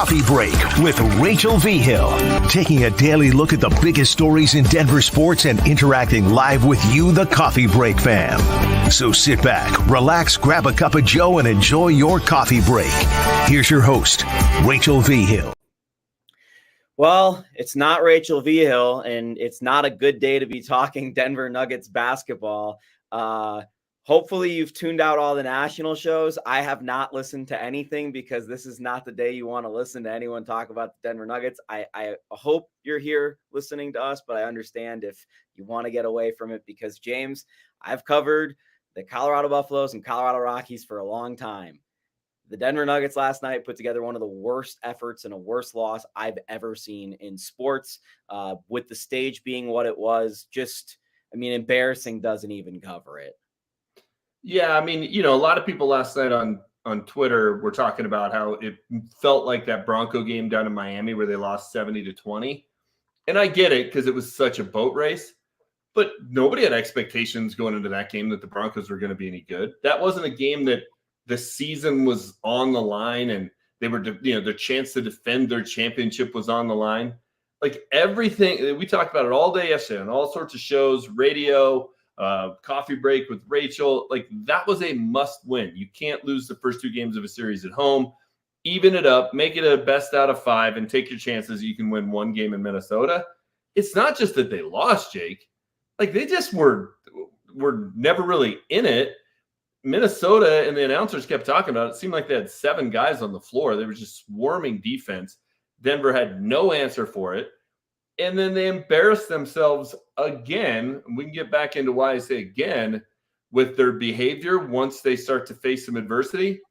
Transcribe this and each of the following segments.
Coffee Break with Rachel V. Hill, taking a daily look at the biggest stories in Denver sports and interacting live with you, the Coffee Break fam. So sit back, relax, grab a cup of joe, and enjoy your coffee break. Here's your host, Rachel V. Hill. Well, it's not Rachel V. Hill, and it's not a good day to be talking Denver Nuggets basketball. Hopefully you've tuned out all the national shows. I have not listened to anything because this is not the day you want to listen to anyone talk about the Denver Nuggets. I hope you're here listening to us, but I understand if you want to get away from it because, James, I've covered the Colorado Buffaloes and Colorado Rockies for a long time. The Denver Nuggets last night put together one of the worst efforts and a worst loss I've ever seen in sports, with the stage being what it was. Embarrassing doesn't even cover it. Yeah, a lot of people last night on Twitter were talking about how it felt like that Bronco game down in Miami where they lost 70-20. And I get it because it was such a boat race. But nobody had expectations going into that game that the Broncos were going to be any good. That wasn't a game that the season was on the line and they were, their chance to defend their championship was on the line. Like everything, we talked about it all day yesterday on all sorts of shows, radio, Coffee Break with Rachel. Like that was a must win. You can't lose the first two games of a series at home. Even it up, make it a best out of 5 and take your chances. You can win one game in Minnesota. It's not just that they lost, Jake. Like they just were never really in it. Minnesota and the announcers kept talking about it. It seemed like they had 7 guys on the floor. They were just swarming defense. Denver had no answer for it. And then they embarrassed themselves again. We can get back into why I say again with their behavior once they start to face some adversity.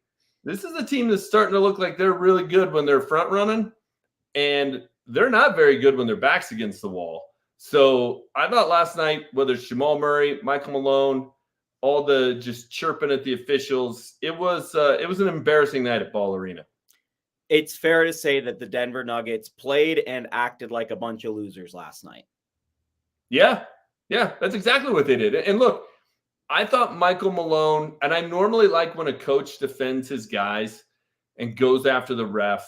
This is a team that's starting to look like they're really good when they're front running, and they're not very good when their back's against the wall. So I thought last night, whether it's Jamal Murray, Michael Malone, all the just chirping at the officials, it was an embarrassing night at Ball Arena. It's fair to say that the Denver Nuggets played and acted like a bunch of losers last night. Yeah, that's exactly what they did. And look, I thought Michael Malone, and I normally like when a coach defends his guys and goes after the ref,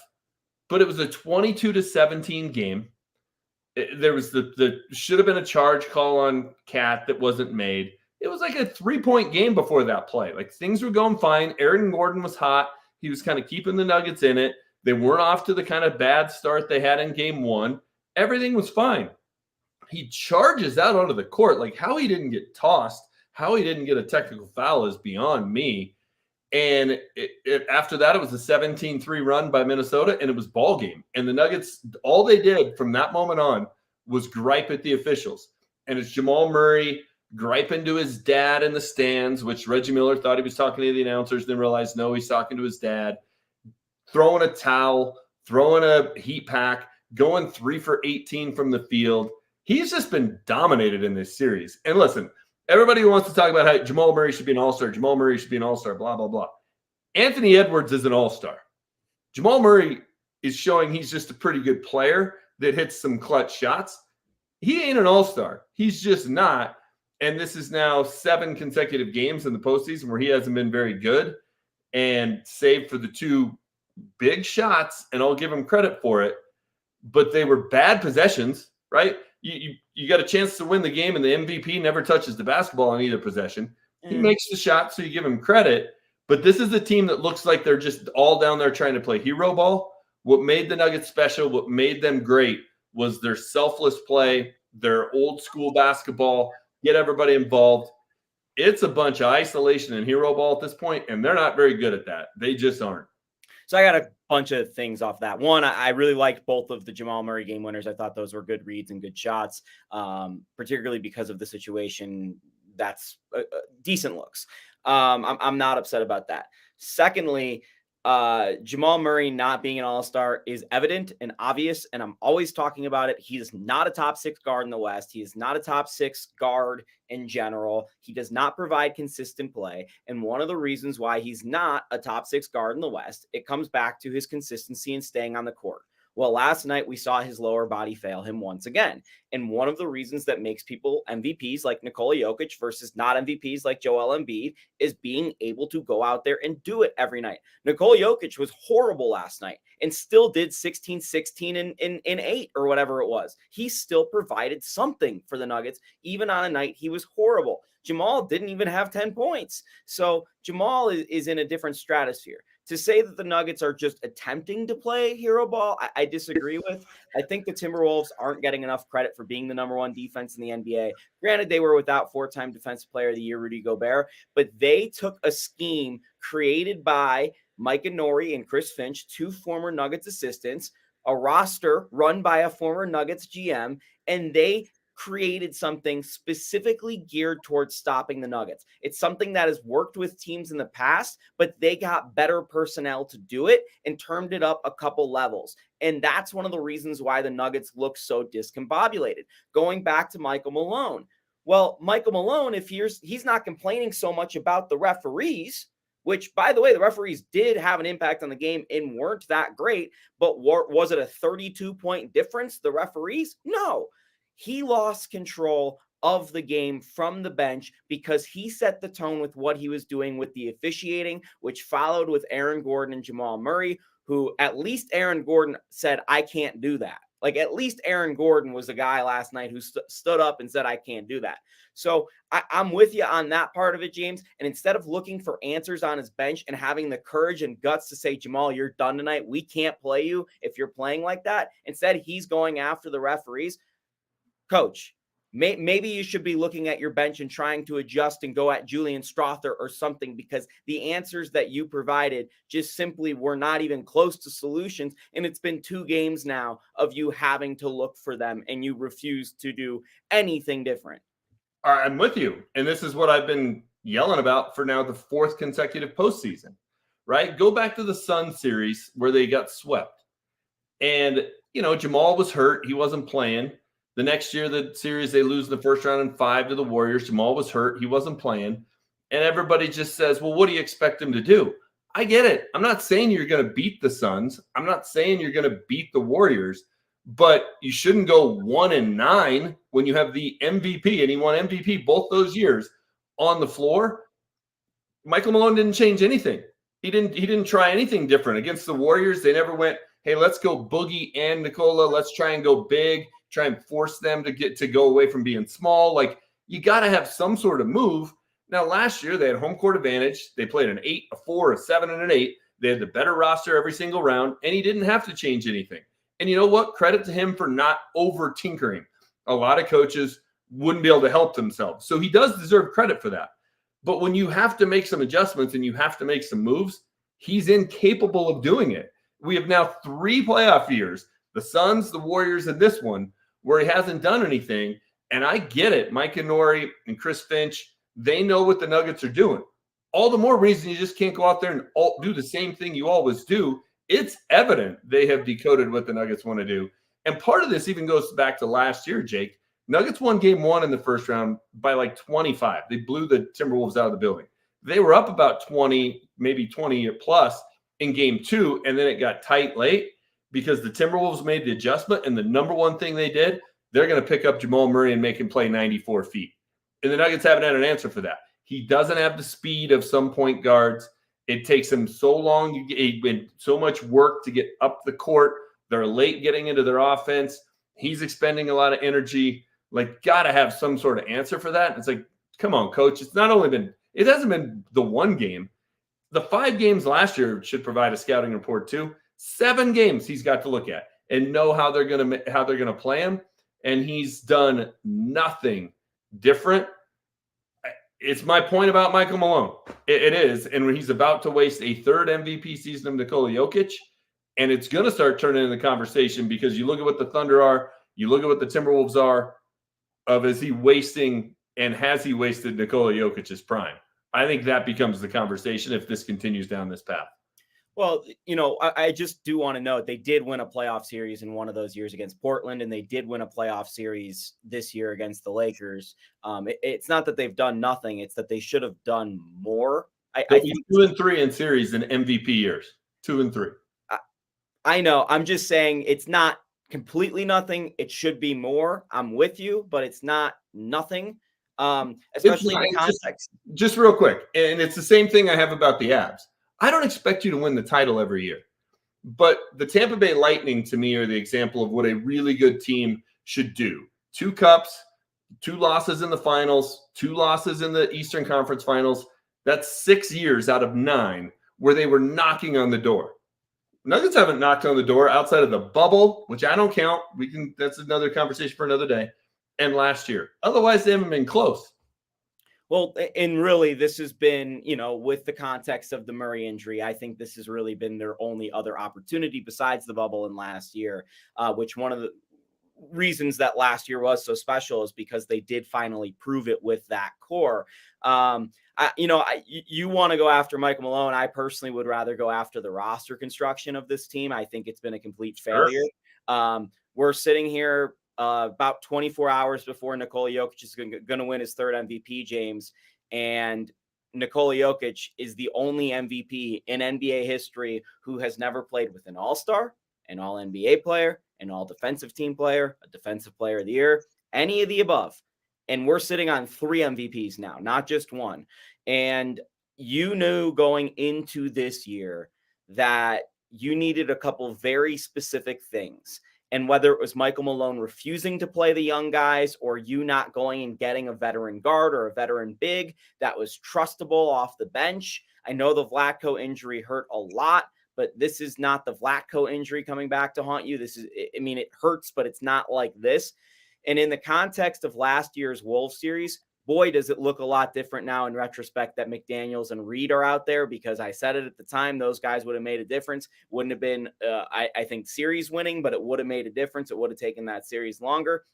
but it was a 22-17 game. There was the should have been a charge call on Cat that wasn't made. It was like a 3-point game before that play. Like things were going fine. Aaron Gordon was hot. He was kind of keeping the Nuggets in it. They weren't off to the kind of bad start they had in game 1. Everything was fine. He charges out onto the court. Like how he didn't get tossed, how he didn't get a technical foul is beyond me. And after that, it was a 17-3 run by Minnesota, and it was ball game. And the Nuggets, all they did from that moment on was gripe at the officials. And it's Jamal Murray griping to his dad in the stands, which Reggie Miller thought he was talking to the announcers, then realized, no, he's talking to his dad. Throwing a towel, throwing a heat pack, going 3 for 18 from the field. He's just been dominated in this series. And listen, everybody wants to talk about how Jamal Murray should be an all-star. Jamal Murray should be an all-star, blah, blah, blah. Anthony Edwards is an all-star. Jamal Murray is showing he's just a pretty good player that hits some clutch shots. He ain't an all-star. He's just not. And this is now 7 consecutive games in the postseason where he hasn't been very good. And save for the 2 big shots, and I'll give him credit for it, but they were bad possessions, right? You got a chance to win the game, and the MVP never touches the basketball on either possession. He makes the shot, so you give him credit. But this is a team that looks like they're just all down there trying to play hero ball. What made the Nuggets special, what made them great, was their selfless play, their old school basketball, get everybody involved. It's a bunch of isolation and hero ball at this point, and they're not very good at that. They just aren't. So I got a bunch of things off that. One, I really liked both of the Jamal Murray game winners. I thought those were good reads and good shots, particularly because of the situation. That's decent looks. I'm not upset about that. Secondly, Jamal Murray not being an all-star is evident and obvious, and I'm always talking about it. He is not a top 6 guard in the West. He is not a top 6 guard in general. He does not provide consistent play, and one of the reasons why he's not a top 6 guard in the West, it comes back to his consistency in staying on the court. Well, last night we saw his lower body fail him once again. And one of the reasons that makes people MVPs like Nikola Jokic versus not MVPs like Joel Embiid is being able to go out there and do it every night. Nikola Jokic was horrible last night and still did 16, 16 in 8 or whatever it was. He still provided something for the Nuggets, even on a night he was horrible. Jamal didn't even have 10 points. So Jamal is in a different stratosphere. To say that the Nuggets are just attempting to play hero ball, I disagree with. I think the Timberwolves aren't getting enough credit for being the number one defense in the NBA. Granted, they were without four-time Defensive Player of the Year, Rudy Gobert, but they took a scheme created by Mike Nori and Chris Finch, two former Nuggets assistants, a roster run by a former Nuggets GM, and they created something specifically geared towards stopping the Nuggets. It's something that has worked with teams in the past, but they got better personnel to do it and turned it up a couple levels. And that's one of the reasons why the Nuggets look so discombobulated. Going back to Michael Malone. Well, Michael Malone, if he's not complaining so much about the referees, which, by the way, the referees did have an impact on the game and weren't that great, but was it a 32-point difference, the referees? No. He lost control of the game from the bench because he set the tone with what he was doing with the officiating, which followed with Aaron Gordon and Jamal Murray, who at least Aaron Gordon said, I can't do that. Like, at least Aaron Gordon was the guy last night who stood up and said, I can't do that. So I'm with you on that part of it, James. And instead of looking for answers on his bench and having the courage and guts to say, Jamal, you're done tonight, we can't play you if you're playing like that, instead he's going after the referees. Coach, maybe you should be looking at your bench and trying to adjust and go at Julian Strother or something, because the answers that you provided just simply were not even close to solutions. And it's been 2 games now of you having to look for them, and you refuse to do anything different. All right, I'm with you. And this is what I've been yelling about for now the 4th consecutive postseason, right? Go back to the Suns series where they got swept. And, Jamal was hurt. He wasn't playing. The next year, the series, they lose in the first round in 5 to the Warriors. Jamal was hurt. He wasn't playing. And everybody just says, well, what do you expect him to do? I get it. I'm not saying you're going to beat the Suns. I'm not saying you're going to beat the Warriors. But you shouldn't go 1-9 when you have the MVP, and he won MVP both those years, on the floor. Michael Malone didn't change anything. He didn't try anything different. Against the Warriors, they never went, hey, let's go Boogie and Nikola. Let's try and go big. Try and force them to go away from being small. Like, you got to have some sort of move. Now, last year, they had home court advantage. They played an 8, a 4, a 7, and an 8. They had the better roster every single round, and he didn't have to change anything. And you know what? Credit to him for not over-tinkering. A lot of coaches wouldn't be able to help themselves. So he does deserve credit for that. But when you have to make some adjustments and you have to make some moves, he's incapable of doing it. We have now 3 playoff years, the Suns, the Warriors, and this one, where he hasn't done anything. And I get it. Mike Nori and Chris Finch, they know what the Nuggets are doing. All the more reason you just can't go out there and do the same thing you always do. It's evident they have decoded what the Nuggets want to do. And part of this even goes back to last year, Jake. Nuggets won game 1 in the first round by like 25. They blew the Timberwolves out of the building. They were up about 20, maybe 20 plus in game 2, and then it got tight late because the Timberwolves made the adjustment, and the number one thing they did, they're going to pick up Jamal Murray and make him play 94 feet. And the Nuggets haven't had an answer for that. He doesn't have the speed of some point guards. It takes them so long, and so much work to get up the court. They're late getting into their offense. He's expending a lot of energy. Like, got to have some sort of answer for that. It's like, come on, coach. It hasn't been the one game. The 5 games last year should provide a scouting report too. 7 games he's got to look at and know how they're going to play him. And he's done nothing different. It's my point about Michael Malone. It is. And he's about to waste a 3rd MVP season of Nikola Jokic. And it's going to start turning into the conversation, because you look at what the Thunder are, you look at what the Timberwolves are, is he wasting, and has he wasted Nikola Jokic's prime? I think that becomes the conversation if this continues down this path. Well, I just do want to note they did win a playoff series in one of those years against Portland, and they did win a playoff series this year against the Lakers. It's not that they've done nothing; it's that they should have done more. I think 2 and 3 in series in MVP years. 2 and 3. I know. I'm just saying it's not completely nothing. It should be more. I'm with you, but it's not nothing. Especially in the context. Just real quick, and it's the same thing I have about the Avs. I don't expect you to win the title every year, but the Tampa Bay Lightning to me are the example of what a really good team should do. 2 cups, 2 losses in the finals, 2 losses in the Eastern Conference Finals. That's 6 years out of 9 where they were knocking on the door. Nuggets haven't knocked on the door outside of the bubble, which I don't count. That's another conversation for another day. And last year. Otherwise, they haven't been close. Well, and really, this has been, with the context of the Murray injury, I think this has really been their only other opportunity besides the bubble in last year, which one of the reasons that last year was so special is because they did finally prove it with that core. You want to go after Michael Malone. I personally would rather go after the roster construction of this team. I think it's been a complete failure. Sure. We're sitting here about 24 hours before Nikola Jokic is going to win his 3rd MVP, James. And Nikola Jokic is the only MVP in NBA history who has never played with an all-star, an all-NBA player, an all-defensive team player, a defensive player of the year, any of the above. And we're sitting on 3 MVPs now, not just 1. And you knew going into this year that you needed a couple very specific things. And whether it was Michael Malone refusing to play the young guys or you not going and getting a veteran guard or a veteran big that was trustable off the bench. I know the Vlatko injury hurt a lot, but this is not the Vlatko injury coming back to haunt you. It hurts, but it's not like this. And in the context of last year's Wolves series, boy, does it look a lot different now in retrospect that McDaniels and Reed are out there, because I said it at the time, those guys would have made a difference. Wouldn't have been, I think, series winning, but it would have made a difference. It would have taken that series longer.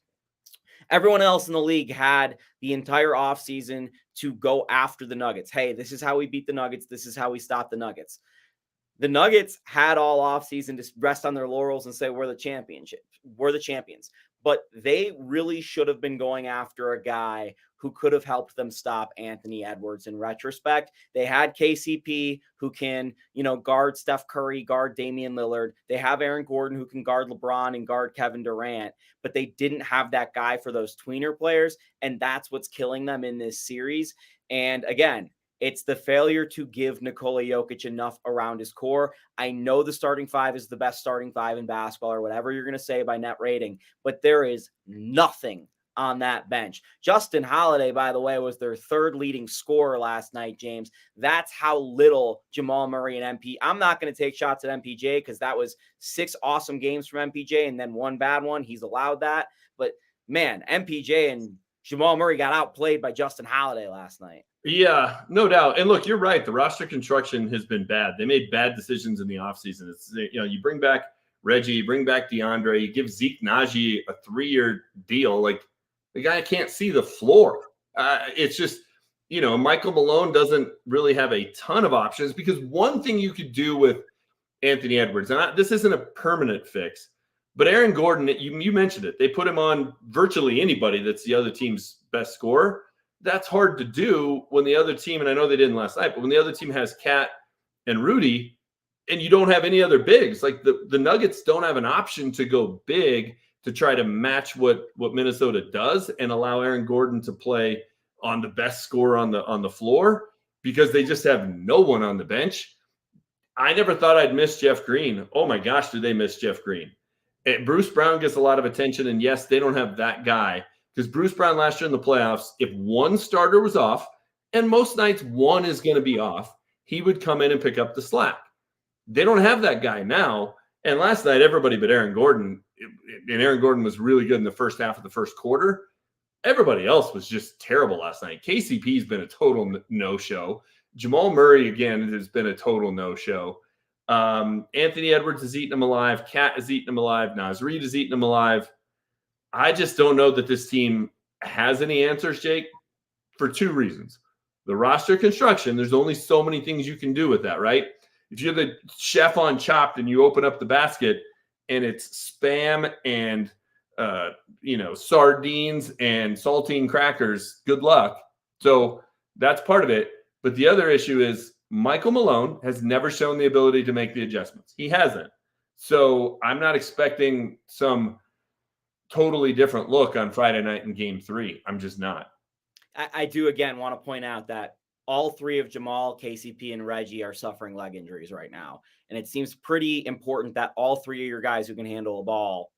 Everyone else in the league had the entire offseason to go after the Nuggets. Hey, this is how we beat the Nuggets. This is how we stop the Nuggets. The Nuggets had all offseason to rest on their laurels and say, we're the champions. But they really should have been going after a guy who could have helped them stop Anthony Edwards in retrospect. They had KCP who can, guard Steph Curry, guard Damian Lillard. They have Aaron Gordon who can guard LeBron and guard Kevin Durant, but they didn't have that guy for those tweener players. And that's what's killing them in this series. And again, it's the failure to give Nikola Jokic enough around his core. I know the starting 5 is the best starting 5 in basketball or whatever you're going to say by net rating, but there is nothing on that bench. Justin Holiday, by the way, was their 3rd leading scorer last night, James. That's how little Jamal Murray and MP. I'm not going to take shots at MPJ because that was 6 awesome games from MPJ and then 1 bad one. He's allowed that. But man, MPJ and Jamal Murray got outplayed by Justin Holiday last night. Yeah, no doubt. And look, you're right. The roster construction has been bad. They made bad decisions in the offseason. It's, you bring back Reggie, you bring back DeAndre, you give Zeke Naji a 3-year deal. Like, the guy can't see the floor. It's just, Michael Malone doesn't really have a ton of options, because one thing you could do with Anthony Edwards, and this isn't a permanent fix, but Aaron Gordon, you mentioned it. They put him on virtually anybody that's the other team's best scorer. That's hard to do when the other team, and I know they didn't last night, but when the other team has Cat and Rudy and you don't have any other bigs, like the Nuggets don't have an option to go big to try to match what Minnesota does and allow Aaron Gordon to play on the best scorer on the floor, because they just have no one on the bench. I never thought I'd miss Jeff Green. Oh my gosh, do they miss Jeff Green? And Bruce Brown gets a lot of attention, and yes, they don't have that guy. Because Bruce Brown last year in the playoffs, if one starter was off, and most nights one is going to be off, he would come in and pick up the slack. They don't have that guy now. And last night, everybody but Aaron Gordon, and Aaron Gordon was really good in the first half of the first quarter. Everybody else was just terrible last night. KCP's been a total no-show. Jamal Murray, again, has been a total no-show. Anthony Edwards is eating him alive. Cat is eating him alive. Naz Reid is eating him alive. I just don't know that this team has any answers, Jake, for 2 reasons. The roster construction, there's only so many things you can do with that, right? If you're the chef on Chopped and you open up the basket and it's Spam and, sardines and saltine crackers, good luck. So that's part of it. But the other issue is Michael Malone has never shown the ability to make the adjustments. He hasn't. So I'm not expecting some totally different look on Friday night in game 3. I'm just not. I do, again, want to point out that all three of Jamal, KCP, and Reggie are suffering leg injuries right now. And it seems pretty important that all three of your guys who can handle a ball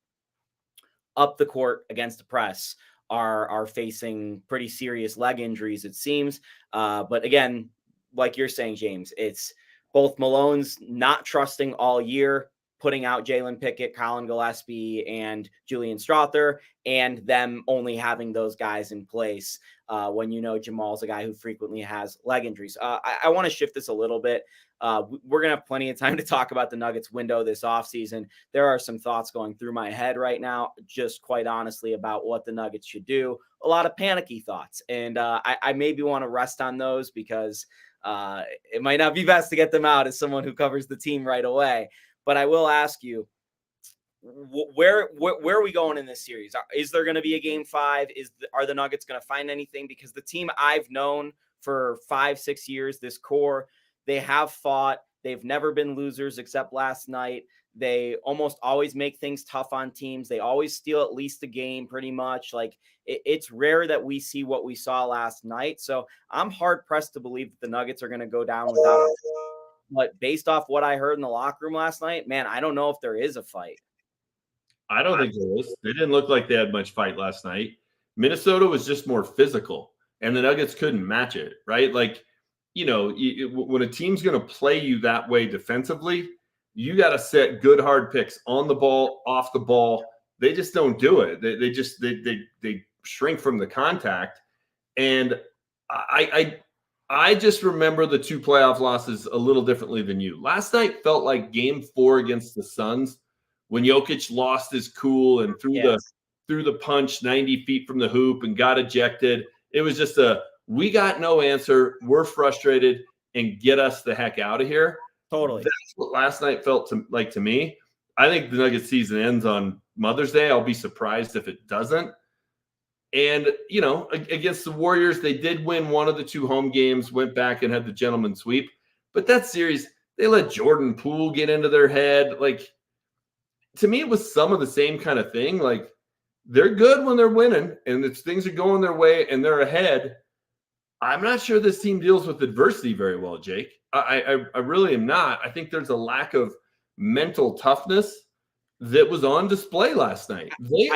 up the court against the press are facing pretty serious leg injuries, it seems. But again, like you're saying, James, it's both Malone's not trusting all year, putting out Jalen Pickett, Colin Gillespie, and Julian Strother, and them only having those guys in place when you know Jamal's a guy who frequently has leg injuries. I want to shift this a little bit. We're going to have plenty of time to talk about the Nuggets window this offseason. There are some thoughts going through my head right now, just quite honestly, about what the Nuggets should do. A lot of panicky thoughts. And I maybe want to rest on those because it might not be best to get them out as someone who covers the team right away. But I will ask you, where are we going in this series? Is there going to be a game 5? Are the Nuggets going to find anything? Because the team I've known for 5-6 years, this core, they have fought. They've never been losers except last night. They almost always make things tough on teams. They always steal at least a game pretty much. Like it's rare that we see what we saw last night. So I'm hard pressed to believe that the Nuggets are going to go down without. But based off what I heard in the locker room last night, man, I don't know if there is a fight. I don't think there is. They didn't look like they had much fight last night. Minnesota was just more physical, and the Nuggets couldn't match it, right? Like, you know, when a team's going to play you that way defensively, you got to set good hard picks on the ball, off the ball. They just don't do it. They shrink from the contact. And I just remember the 2 playoff losses a little differently than you. Last night felt like game 4 against the Suns when Jokic lost his cool and threw the punch 90 feet from the hoop and got ejected. It was just we got no answer. We're frustrated and get us the heck out of here. Totally. That's what last night felt like to me. I think the Nuggets season ends on Mother's Day. I'll be surprised if it doesn't. And, you know, against the Warriors, they did win one of the 2 home games, went back and had the gentleman sweep. But that series, they let Jordan Poole get into their head. Like, to me, it was some of the same kind of thing. Like, they're good when they're winning, and if things are going their way and they're ahead. I'm not sure this team deals with adversity very well, Jake. I really am not. I think there's a lack of mental toughness that was on display last night. They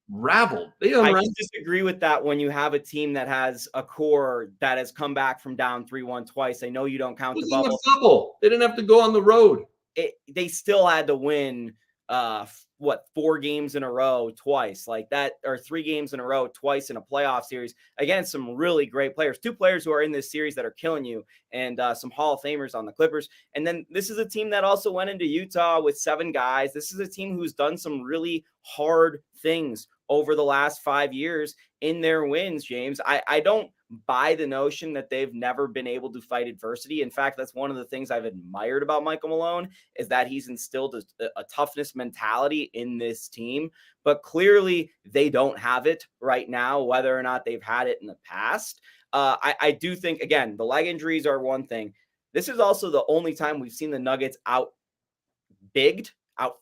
unraveled. I just disagree with that when you have a team that has a core that has come back from down 3-1 twice. I know you don't count the bubble. They didn't have to go on the road. They still had to win 4 games in a row twice like that, or 3 games in a row twice in a playoff series against some really great players. 2 players who are in this series that are killing you, and some Hall of Famers on the Clippers. And then this is a team that also went into Utah with 7 guys. This is a team who's done some really hard things over the last 5 years in their wins, James. I don't buy the notion that they've never been able to fight adversity. In fact, that's one of the things I've admired about Michael Malone, is that he's instilled a toughness mentality in this team. But clearly they don't have it right now, whether or not they've had it in the past. I do think, again, the leg injuries are one thing. This is also the only time we've seen the Nuggets out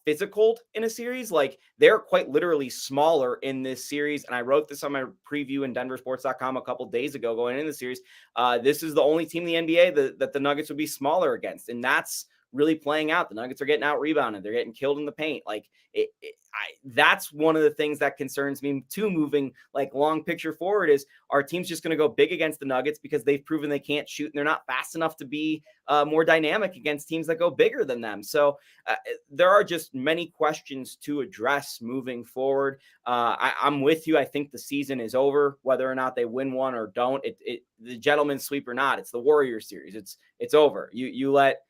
physicaled in a series. Like, they're quite literally smaller in this series. And I wrote this on my preview in denversports.com a couple days ago going into the series. This is the only team in the NBA that the Nuggets would be smaller against. And that's really playing out. The Nuggets are getting out rebounded. They're getting killed in the paint. Like that's one of the things that concerns me too, moving like long picture forward, is our team's just going to go big against the Nuggets because they've proven they can't shoot and they're not fast enough to be more dynamic against teams that go bigger than them. So there are just many questions to address moving forward. I'm with you. I think the season is over, whether or not they win one or don't. The gentleman's sweep or not, it's the Warriors series. It's over. You let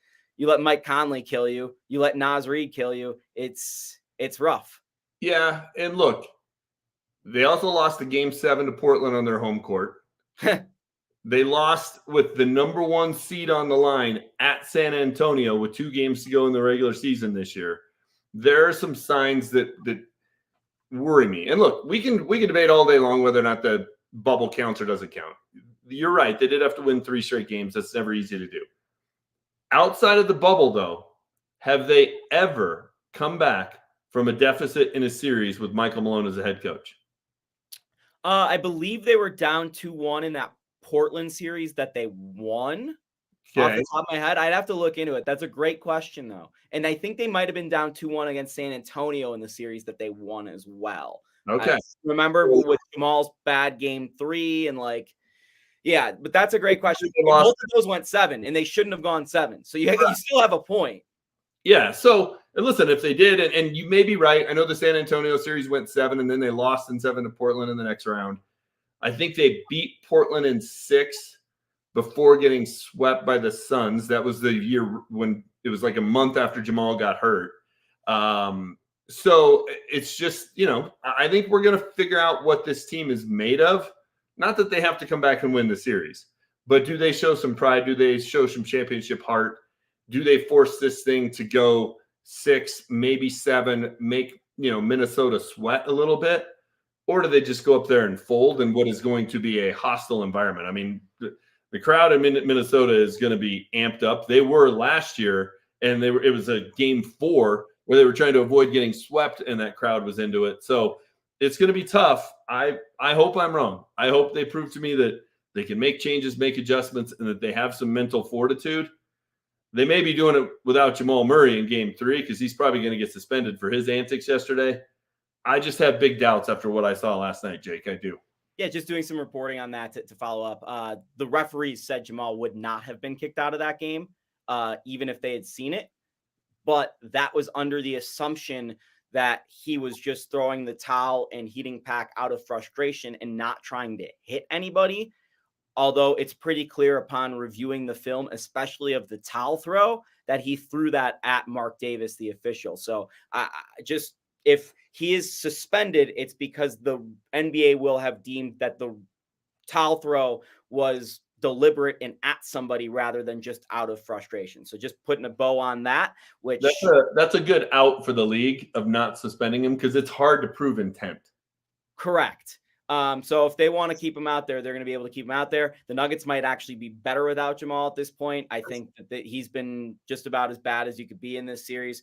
Mike Conley kill you. You let Naz Reid kill you. It's rough. Yeah, and look, they also lost the game 7 to Portland on their home court. They lost with the number 1 seed on the line at San Antonio with 2 games to go in the regular season this year. There are some signs that worry me. And look, we can debate all day long whether or not the bubble counts or doesn't count. You're right. They did have to win 3 straight games. That's never easy to do. Outside of the bubble, though, have they ever come back from a deficit in a series with Michael Malone as a head coach? I believe they were down 2-1 in that Portland series that they won. Off the top of my head, I'd have to look into it. That's a great question, though. And I think they might have been down 2-1 against San Antonio in the series that they won as well. Okay. Remember with Jamal's bad game 3 and yeah, but that's a great question. Both of those went 7, and they shouldn't have gone 7. So you still have a point. Yeah. So, and listen, if they did, and you may be right. I know the San Antonio series went 7, and then they lost in 7 to Portland in the next round. I think they beat Portland in 6 before getting swept by the Suns. That was the year when it was like a month after Jamal got hurt. So it's just, I think we're going to figure out what this team is made of. Not that they have to come back and win the series, but do they show some pride? Do they show some championship heart? Do they force this thing to go 6, maybe 7, make, Minnesota sweat a little bit? Or do they just go up there and fold in what is going to be a hostile environment? I mean, the crowd in Minnesota is going to be amped up. They were last year, and it was a game 4 where they were trying to avoid getting swept, and that crowd was into it. So it's going to be tough. I hope I'm wrong. I hope they prove to me that they can make changes, make adjustments, and that they have some mental fortitude. They may be doing it without Jamal Murray in game 3 because he's probably going to get suspended for his antics yesterday. I just have big doubts after what I saw last night, Jake. I do. Yeah, just doing some reporting on that to follow up. The referees said Jamal would not have been kicked out of that game, even if they had seen it. But that was under the assumption that he was just throwing the towel and heating pack out of frustration and not trying to hit anybody. Although it's pretty clear upon reviewing the film, especially of the towel throw, that he threw that at Mark Davis, the official. So if he is suspended, it's because the NBA will have deemed that the towel throw was deliberate and at somebody rather than just out of frustration. So just putting a bow on that, which that's a good out for the league of not suspending him because it's hard to prove intent. Correct. So if they want to keep him out there, they're going to be able to keep him out there. The Nuggets might actually be better without Jamal at this point. I think that he's been just about as bad as you could be in this series.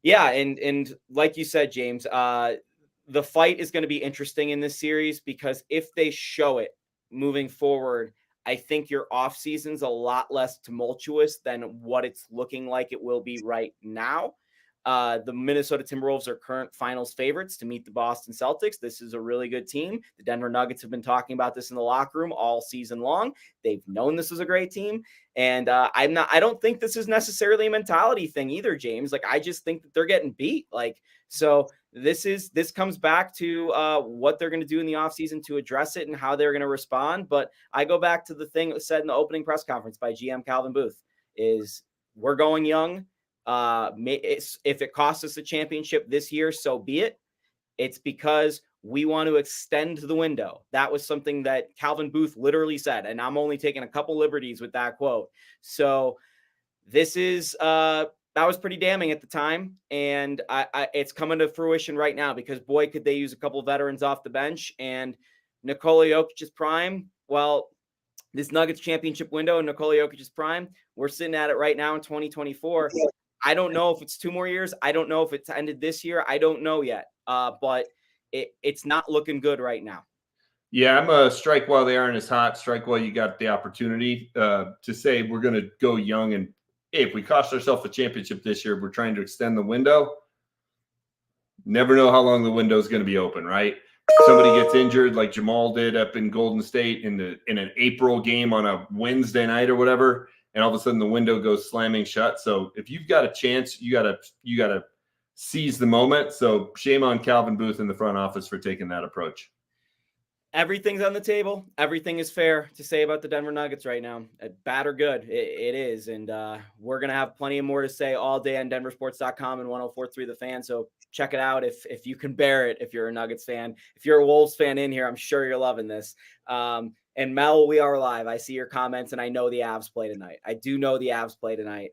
Yeah, and like you said, James, the fight is going to be interesting in this series because if they show it moving forward, I think your offseason's a lot less tumultuous than what it's looking like it will be right now. The Minnesota Timberwolves are current finals favorites to meet the Boston Celtics. This is a really good team. The Denver Nuggets have been talking about this in the locker room all season long. They've known this is a great team. And I don't think this is necessarily a mentality thing either, James. I just think that they're getting beat. So this comes back to what they're going to do in the offseason to address it and how they're going to respond. But I go back to the thing that was said in the opening press conference by GM Calvin Booth is we're going young. If it costs us a championship this year, so be it. It's because we want to extend the window. That was something that Calvin Booth literally said, and I'm only taking a couple liberties with that quote. So this is that was pretty damning at the time, and it's coming to fruition right now because boy, could they use a couple of veterans off the bench. And Nikola Jokic's prime, well, this Nuggets championship window and Nikola Jokic's prime, we're sitting at it right now in 2024. I don't know if it's 2 more years. I don't know if it's ended this year. I don't know yet. But it's not looking good right now. Yeah, I'm a strike while the iron is hot, strike while you got the opportunity to say we're going to go young. And hey, if we cost ourselves a championship this year, we're trying to extend the window. Never know how long the window is going to be open, right? Somebody gets injured like Jamal did up in Golden State in an April game on a Wednesday night or whatever. And all of a sudden the window goes slamming shut. So if you've got a chance, you gotta seize the moment. So shame on Calvin Booth in the front office for taking that approach. Everything's on the table. Everything is fair to say about the Denver Nuggets right now. Bad or good, it is. And we're going to have plenty of more to say all day on denversports.com and 104.3 The Fan. So check it out if you can bear it, if you're a Nuggets fan. If you're a Wolves fan in here, I'm sure you're loving this. And Mel, we are live. I see your comments, and I know the Avs play tonight. I do know the Avs play tonight.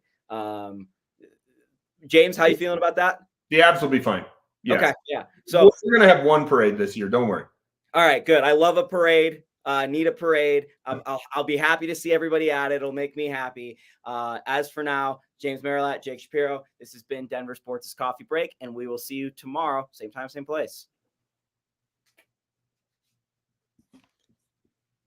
James, how you feeling about that? The Avs will be fine. Yes. Okay, yeah. So we're going to have one parade this year. Don't worry. All right, good. I love a parade. Need a parade. I'll be happy to see everybody at it. It'll make me happy. As for now, James Merilatt, Jake Shapiro. This has been Denver Sports' Coffee Break, and we will see you tomorrow, same time, same place.